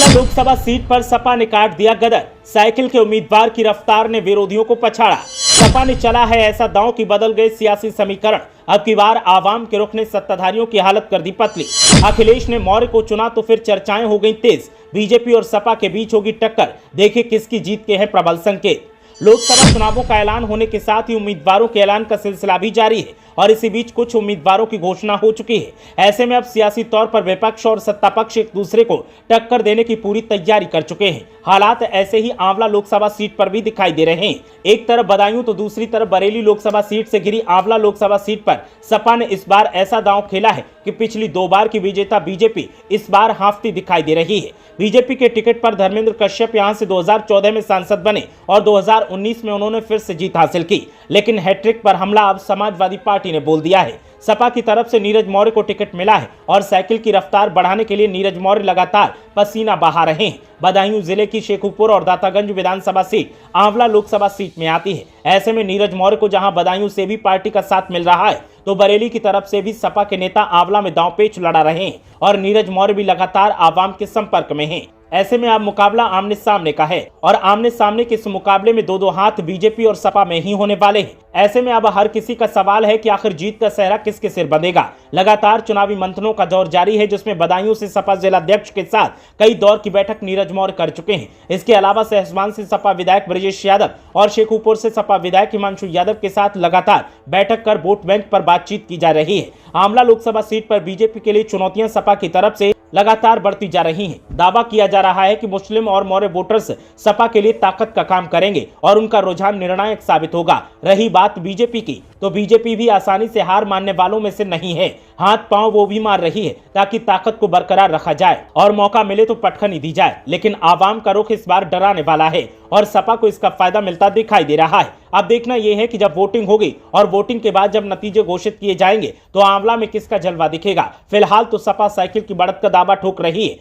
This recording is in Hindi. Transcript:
लोकसभा सीट पर सपा ने काट दिया गदर। साइकिल के उम्मीदवार की रफ्तार ने विरोधियों को पछाड़ा। सपा ने चला है ऐसा दांव कि बदल गए सियासी समीकरण। अब की बार आवाम के रुख ने सत्ताधारियों की हालत कर दी पतली। अखिलेश ने मौर्य को चुना तो फिर चर्चाएं हो गई तेज। बीजेपी और सपा के बीच होगी टक्कर। देखिए किसकी जीत के हैं प्रबल संकेत। लोकसभा चुनावों का ऐलान होने के साथ ही उम्मीदवारों के ऐलान का सिलसिला भी जारी है और इसी बीच कुछ उम्मीदवारों की घोषणा हो चुकी है। ऐसे में अब सियासी तौर पर विपक्ष और सत्ता पक्ष एक दूसरे को टक्कर देने की पूरी तैयारी कर चुके हैं। हालात ऐसे ही आंवला लोकसभा सीट पर भी दिखाई दे रहे हैं। एक तरफ बदायूं तो दूसरी तरफ बरेली लोकसभा सीट से घिरी आंवला लोकसभा सीट पर सपा ने इस बार ऐसा दांव खेला है कि पिछली 2 बार की विजेता बीजेपी इस बार हाफती दिखाई दे रही है। बीजेपी के टिकट पर धर्मेंद्र कश्यप यहां से 2014 में सांसद बने और 2019 में उन्होंने फिर से जीत हासिल की, लेकिन हैट्रिक पर हमला अब समाजवादी पार्टी ने बोल दिया है। सपा की तरफ से नीरज मौर्य को टिकट मिला है और साइकिल की रफ्तार बढ़ाने के लिए नीरज मौर्य लगातार पसीना बहा रहे हैं। बदायूं जिले की शेखुपुर और दातागंज विधानसभा सीट आंवला लोकसभा सीट में आती है। ऐसे में नीरज मौर्य को जहां बदायूं से भी पार्टी का साथ मिल रहा है तो बरेली की तरफ से भी सपा के नेता आंवला में दांवपेच लड़ा रहे हैं और नीरज मौर्य भी लगातार आवाम के संपर्क में हैं। ऐसे में अब मुकाबला आमने सामने का है और आमने सामने के इस मुकाबले में दो हाथ बीजेपी और सपा में ही होने वाले हैं। ऐसे में अब हर किसी का सवाल है कि आखिर जीत का सेहरा किसके सिर बंधेगा। लगातार चुनावी मंथनों का दौर जारी है जिसमें बदायूं से सपा जिलाध्यक्ष के साथ कई दौर की बैठक नीरज मौर्य कर चुके हैं। इसके अलावा सहसवान से सपा विधायक ब्रजेश यादव और शेखुपुर से सपा विधायक हिमांशु यादव के साथ लगातार बैठक कर वोट बैंक पर बातचीत की जा रही है। आंवला लोकसभा सीट पर बीजेपी के लिए चुनौतियां सपा की तरफ से लगातार बढ़ती जा रही हैं। दावा किया जा रहा है कि मुस्लिम और मौर्य वोटर्स सपा के लिए ताकत का काम करेंगे और उनका रुझान निर्णायक साबित होगा। रही बात बीजेपी की, तो बीजेपी भी आसानी से हार मानने वालों में से नहीं है। हाथ पांव वो भी मार रही है ताकि ताकत को बरकरार रखा जाए और मौका मिले तो पटखनी दी जाए, लेकिन आवाम का रुख इस बार डराने वाला है और सपा को इसका फायदा मिलता दिखाई दे रहा है। अब देखना यह है कि जब वोटिंग होगी और वोटिंग के बाद जब नतीजे घोषित किए जाएंगे तो आंवला में किसका जलवा दिखेगा। फिलहाल तो सपा साइकिल की बढ़त का दावा ठोक रही है।